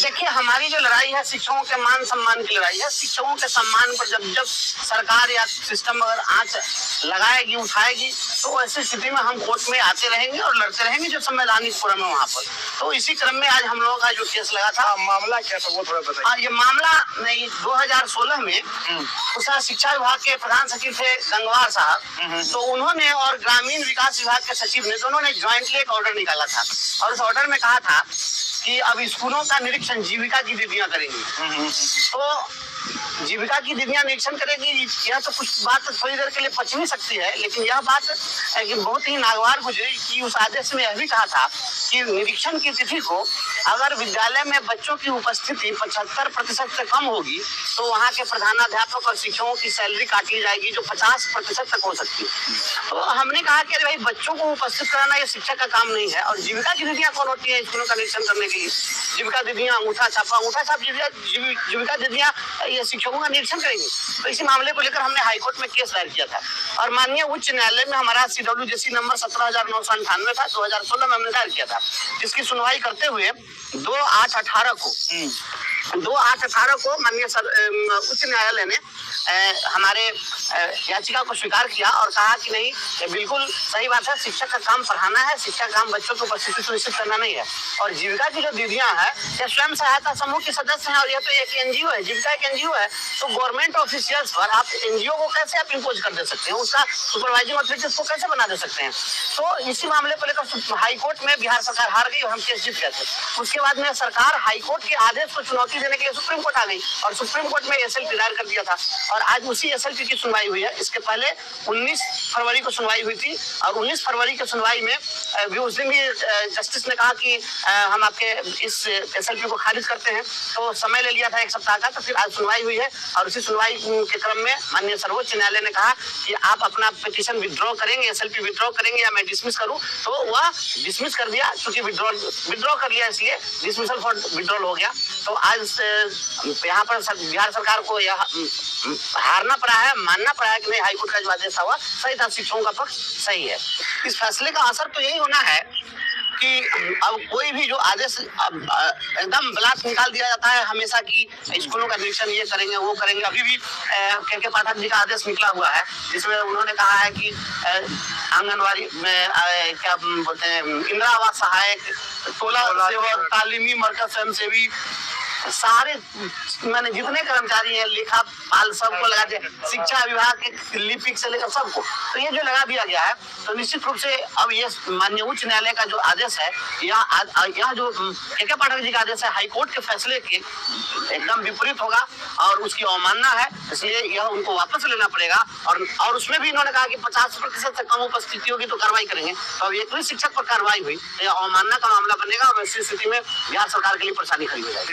देखिए, हमारी जो लड़ाई है शिक्षकों के मान सम्मान की लड़ाई है। शिक्षकों के सम्मान पर जब सरकार या सिस्टम अगर आंच लगाएगी, उठाएगी, तो ऐसी स्थिति में हम कोर्ट में आते रहेंगे और लड़ते रहेंगे जो संवैधानिक फोरम है वहाँ पर। तो इसी क्रम में आज हम लोगों का जो केस लगा था, मामला क्या था वो थोड़ा बताइए। ये मामला नहीं 2016 में उस शिक्षा विभाग के प्रधान सचिव थे गंगवार साहब, तो उन्होंने और ग्रामीण विकास विभाग के सचिव ने दोनों ने ज्वाइंटली एक ऑर्डर निकाला था और उस ऑर्डर में कहा था कि अब स्कूलों का निरीक्षण जीविका की दीदियां करेंगी। तो जीविका की दीदियां निरीक्षण करेगी, यह तो कुछ बात थोड़ी देर के लिए पच नहीं सकती है, लेकिन यह बात बहुत ही नागवार गुजरी कि उस आदेश में यह भी कहा था कि निरीक्षण की तिथि को अगर विद्यालय में बच्चों की उपस्थिति 75% से कम होगी तो वहाँ के प्रधानाध्यापक और शिक्षकों की सैलरी काट ली जाएगी, जो 50% तक हो सकती है। तो हमने कहा कि अरे भाई, बच्चों को उपस्थित कराना ये शिक्षक का काम नहीं है। और जीविका की दीदियां कौन होती है स्कूलों का निरीक्षण करने के लिए? जीविका दीदियां अंगूठा छाप जीविका दीदियां ये शिक्षकों का निरीक्षण करेंगे। तो इसी मामले को लेकर हमने हाईकोर्ट में केस दायर किया था और माननीय उच्च न्यायालय में हमारा CWJC नंबर 17,998 था, 2016 में हमने दायर किया था, जिसकी सुनवाई करते हुए 2/8/18 को माननीय उच्च न्यायालय ने हमारे याचिका को स्वीकार किया और कहा कि नहीं, ये बिल्कुल सही बात है, शिक्षक का काम पढ़ाना है, शिक्षक का काम बच्चों की उपस्थिति सुनिश्चित करना नहीं है। और जीविका की जो दीदियां हैं ये स्वयं सहायता समूह के सदस्य हैं और यह तो एक NGO है, जीविका एक NGO है। तो गवर्नमेंट ऑफिशियल्स पर आप NGO को कैसे आप इम्पोज कर दे सकते हैं, उसका सुपरवाइजिंग अथॉरिटीज को कैसे बना दे सकते हैं? तो इसी मामले को लेकर हाईकोर्ट में बिहार सरकार हार गई और हम केस जीत गए थे। उसके बाद में सरकार हाईकोर्ट के आदेश को चुनौती देने के लिए सुप्रीम कोर्ट आ गई और सुप्रीम कोर्ट में SLP दायर कर दिया था और आज उसी SLP की सुनवाई हुई है। इसके पहले 19 फरवरी को सुनवाई हुई थी और 19 फरवरी की सुनवाई में भी उस दिन भी जस्टिस ने कहा कि हम आपके इस SLP को खारिज करते हैं, तो समय ले लिया था 1 सप्ताह का। तो फिर आज सुनवाई हुई है और उसी सुनवाई के क्रम में माननीय सर्वोच्च न्यायालय ने कहा कि आप अपना पिटीशन विड्रॉ करेंगे, SLP विड्रॉ करेंगे या मैं डिसमिस करूं, तो वह डिसमिस कर दिया। क्योंकि विड्रॉ कर लिया इसलिए डिसमिसल फॉर विड्रॉल हो गया। तो आज यहाँ पर बिहार सरकार को यह हारना पड़ा है, मानना पड़ा है कि नहीं, हाईकोर्ट का जो आदेश हुआ सही था, शिक्षकों का पक्ष सही है। इस फैसले का असर तो यही होना है कि अब कोई भी जो आदेश एकदम ब्लास्ट निकाल दिया जाता है हमेशा की स्कूलों का निरीक्षण ये करेंगे वो करेंगे। अभी भी के पाठक जी का आदेश निकला हुआ है जिसमें उन्होंने कहा है कि आंगनवाड़ी में क्या बोलते हैं, इंदिरा आवास सहायक, टोला सेवक, तालीमी मरकज स्वयंसेवी, सारे मैंने जितने कर्मचारी हैं, लेखापाल, सबको लगा दिया, शिक्षा विभाग के लिपिक से लेकर सबको, तो ये जो लगा दिया गया है। तो निश्चित रूप से अब ये माननीय उच्च न्यायालय का जो आदेश है, यह जो के पाठक जी का आदेश है, हाईकोर्ट के फैसले के एकदम विपरीत होगा और उसकी अवमानना है, इसलिए यह उनको वापस लेना पड़ेगा। और उसमें भी इन्होंने कहा कि 50% से कम उपस्थिति होगी तो कार्रवाई करेंगे। तो अब एक भी शिक्षक पर कार्रवाई हुई तो यह अवमानना का मामला बनेगा और ऐसी स्थिति में बिहार सरकार के लिए परेशानी खड़ी हो जाएगी।